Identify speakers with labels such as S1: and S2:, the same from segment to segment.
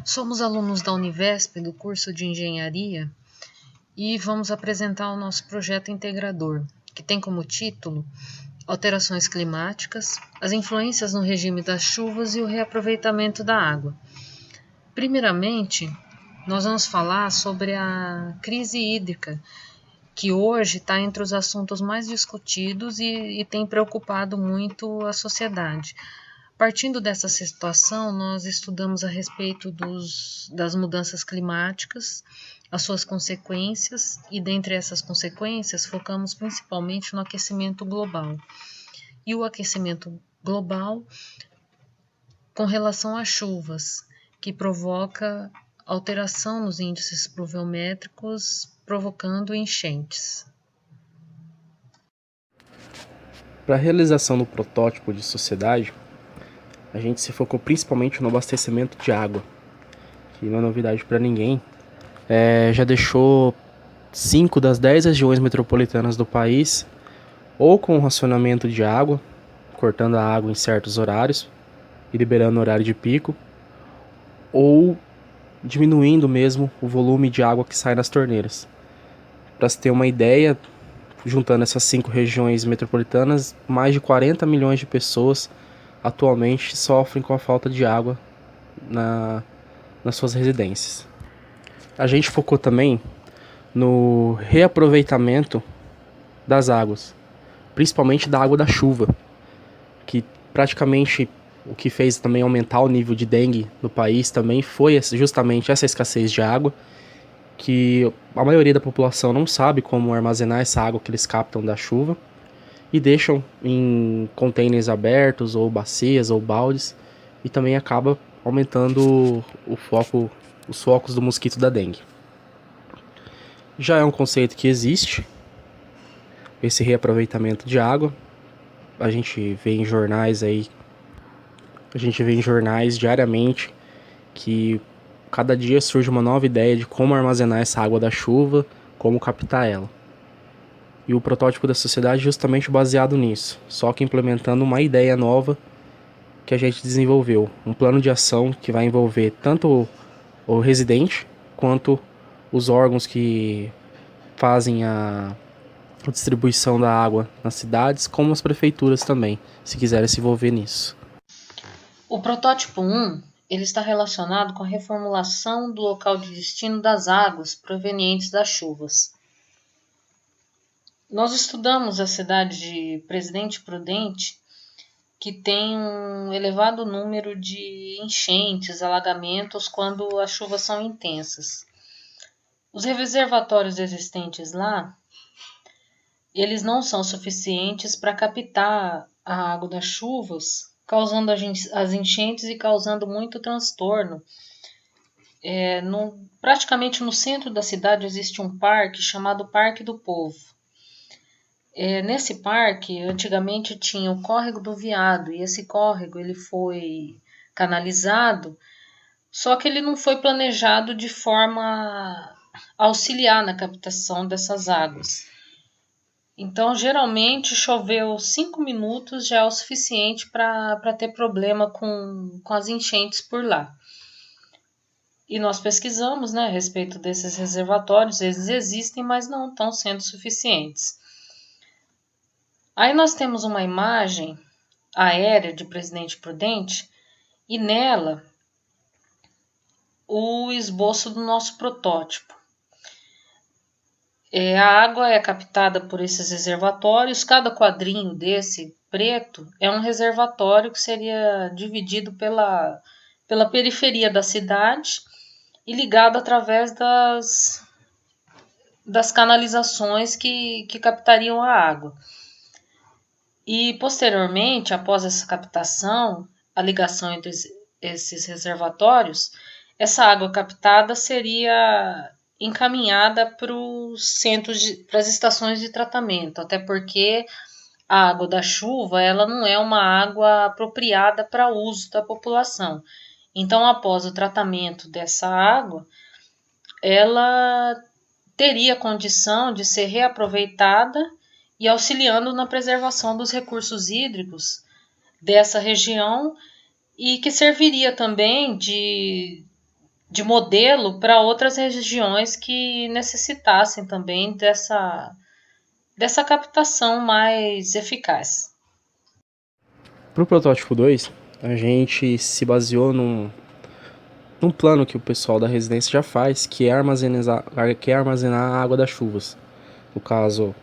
S1: Somos alunos da Univesp do curso de Engenharia e vamos apresentar o nosso projeto integrador, que tem como título Alterações Climáticas, as influências no regime das chuvas e o reaproveitamento da água. Primeiramente, nós vamos falar sobre a crise hídrica, que hoje está entre os assuntos mais discutidos e tem preocupado muito a sociedade. Partindo dessa situação, nós estudamos a respeito das mudanças climáticas, as suas consequências, e dentre essas consequências, focamos principalmente no aquecimento global. E o aquecimento global com relação às chuvas, que provoca alteração nos índices pluviométricos, provocando enchentes.
S2: Para a realização do protótipo de sociedade, a gente se focou principalmente no abastecimento de água, que não é novidade para ninguém. Já deixou 5 das 10 regiões metropolitanas do país ou com racionamento de água, cortando a água em certos horários e liberando o horário de pico, ou diminuindo mesmo o volume de água que sai das torneiras. Para se ter uma ideia, juntando essas 5 regiões metropolitanas, mais de 40 milhões de pessoas atualmente sofrem com a falta de água nas suas residências. A gente focou também no reaproveitamento das águas, principalmente da água da chuva, que praticamente o que fez também aumentar o nível de dengue no país também foi justamente essa escassez de água, que a maioria da população não sabe como armazenar essa água que eles captam da chuva e deixam em containers abertos ou bacias ou baldes, e também acaba aumentando os focos do mosquito da dengue. Já é um conceito que existe, esse reaproveitamento de água. A gente vê em jornais diariamente que cada dia surge uma nova ideia de como armazenar essa água da chuva, como captar ela. E o protótipo da sociedade é justamente baseado nisso, só que implementando uma ideia nova que a gente desenvolveu, um plano de ação que vai envolver tanto o residente quanto os órgãos que fazem a distribuição da água nas cidades, como as prefeituras também, se quiserem se envolver nisso.
S1: O protótipo 1 ele está relacionado com a reformulação do local de destino das águas provenientes das chuvas. Nós estudamos a cidade de Presidente Prudente, que tem um elevado número de enchentes, alagamentos quando as chuvas são intensas. Os reservatórios existentes lá, eles não são suficientes para captar a água das chuvas, causando as enchentes e causando muito transtorno. Praticamente no centro da cidade existe um parque chamado Parque do Povo. Nesse parque, antigamente tinha o Córrego do Viado, e esse córrego ele foi canalizado, só que ele não foi planejado de forma a auxiliar na captação dessas águas. Então, geralmente, choveu 5 minutos já é o suficiente para ter problema com as enchentes por lá. E nós pesquisamos, a respeito desses reservatórios, eles existem, mas não estão sendo suficientes. Aí nós temos uma imagem aérea de Presidente Prudente e nela o esboço do nosso protótipo. A água é captada por esses reservatórios, cada quadrinho desse preto é um reservatório que seria dividido pela periferia da cidade e ligado através das canalizações que captariam a água. E, posteriormente, após essa captação, a ligação entre esses reservatórios, essa água captada seria encaminhada para as estações de tratamento, até porque a água da chuva ela não é uma água apropriada para uso da população. Então, após o tratamento dessa água, ela teria condição de ser reaproveitada e auxiliando na preservação dos recursos hídricos dessa região e que serviria também de de modelo para outras regiões que necessitassem também dessa captação mais eficaz.
S2: Para o protótipo 2, a gente se baseou num plano que o pessoal da residência já faz, que é armazenar a água das chuvas. No caso,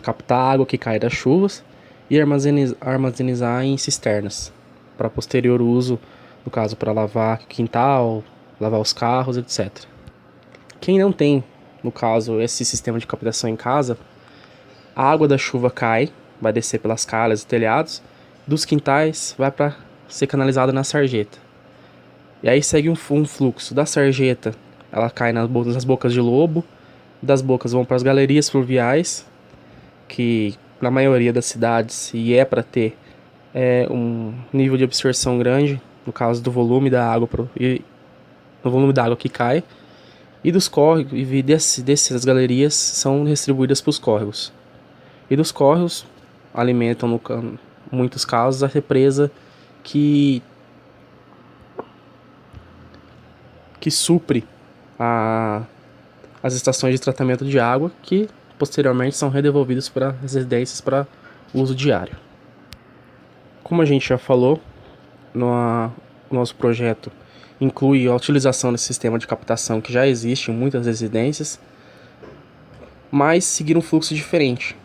S2: captar a água que cai das chuvas e armazenar em cisternas, para posterior uso, no caso, para lavar quintal, lavar os carros, etc. Quem não tem, no caso, esse sistema de captação em casa, a água da chuva cai, vai descer pelas calhas e telhados, dos quintais vai para ser canalizada na sarjeta. E aí segue um fluxo da sarjeta, ela cai nas bocas de lobo, das bocas vão para as galerias fluviais, que na maioria das cidades, e é para ter um nível de absorção grande, no caso do volume da água, no volume da água que cai, e dos córregos, e dessas galerias são distribuídas para os córregos. E dos córregos alimentam, em muitos casos, a represa que supre as estações de tratamento de água, que posteriormente são redevolvidas para as residências para uso diário. Como a gente já falou, nosso projeto inclui a utilização desse sistema de captação que já existe em muitas residências, mas seguir um fluxo diferente,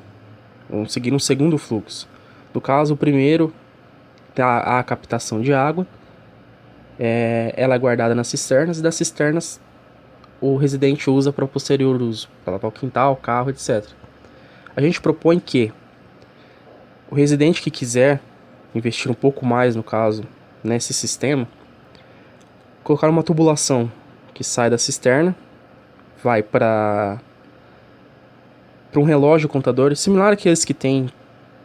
S2: seguir um segundo fluxo. No caso, o primeiro, a captação de água, ela é guardada nas cisternas, e das cisternas o residente usa para o posterior uso, para lavar o quintal, o carro, etc. A gente propõe que o residente que quiser investir um pouco mais, no caso, nesse sistema, colocar uma tubulação que sai da cisterna, vai para um relógio contador, similar àqueles que tem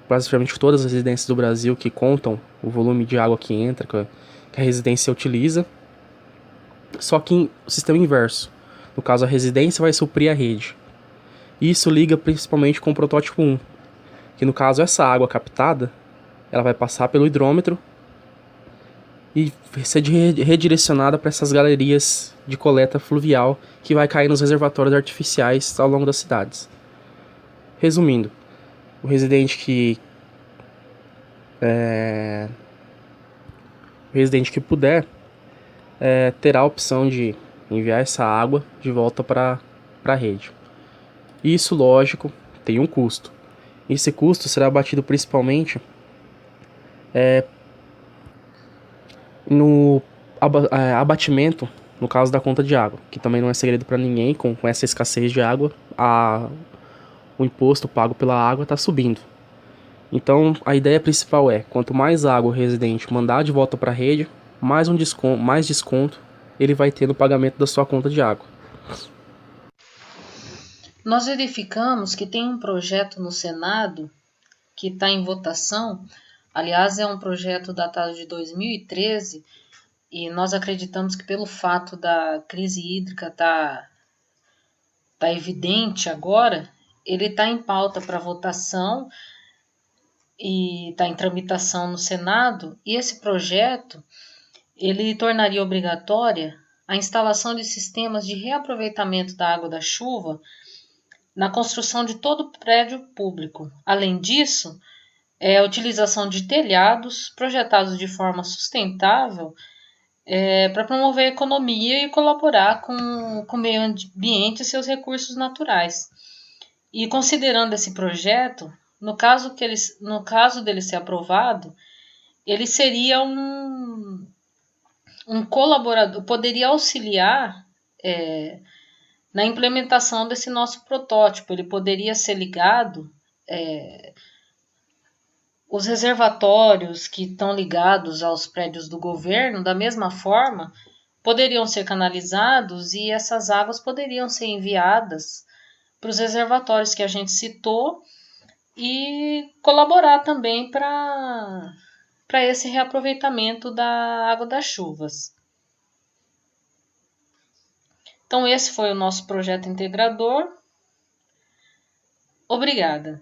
S2: praticamente todas as residências do Brasil, que contam o volume de água que entra, que a residência utiliza, só que o sistema inverso. No caso, a residência vai suprir a rede. Isso liga principalmente com o protótipo 1, que no caso essa água captada, ela vai passar pelo hidrômetro e ser redirecionada para essas galerias de coleta fluvial que vai cair nos reservatórios artificiais ao longo das cidades. Resumindo, o residente que puder terá a opção de enviar essa água de volta para a rede. Isso, lógico, tem um custo. Esse custo será abatido principalmente no abatimento, no caso da conta de água, que também não é segredo para ninguém. Com essa escassez de água, o imposto pago pela água está subindo. Então, a ideia principal é, quanto mais água o residente mandar de volta para a rede, mais desconto ele vai ter no pagamento da sua conta de água.
S1: Nós verificamos que tem um projeto no Senado que está em votação. Aliás, é um projeto datado de 2013, e nós acreditamos que pelo fato da crise hídrica tá evidente agora, ele está em pauta para votação e está em tramitação no Senado, e esse projeto ele tornaria obrigatória a instalação de sistemas de reaproveitamento da água da chuva na construção de todo prédio público. Além disso, a utilização de telhados projetados de forma sustentável para promover a economia e colaborar com o meio ambiente e seus recursos naturais. E considerando esse projeto, no caso dele ser aprovado, ele seria um colaborador, poderia auxiliar na implementação desse nosso protótipo. Ele poderia ser ligado, os reservatórios que estão ligados aos prédios do governo, da mesma forma, poderiam ser canalizados, e essas águas poderiam ser enviadas para os reservatórios que a gente citou e colaborar também para esse reaproveitamento da água das chuvas. Então, esse foi o nosso projeto integrador. Obrigada.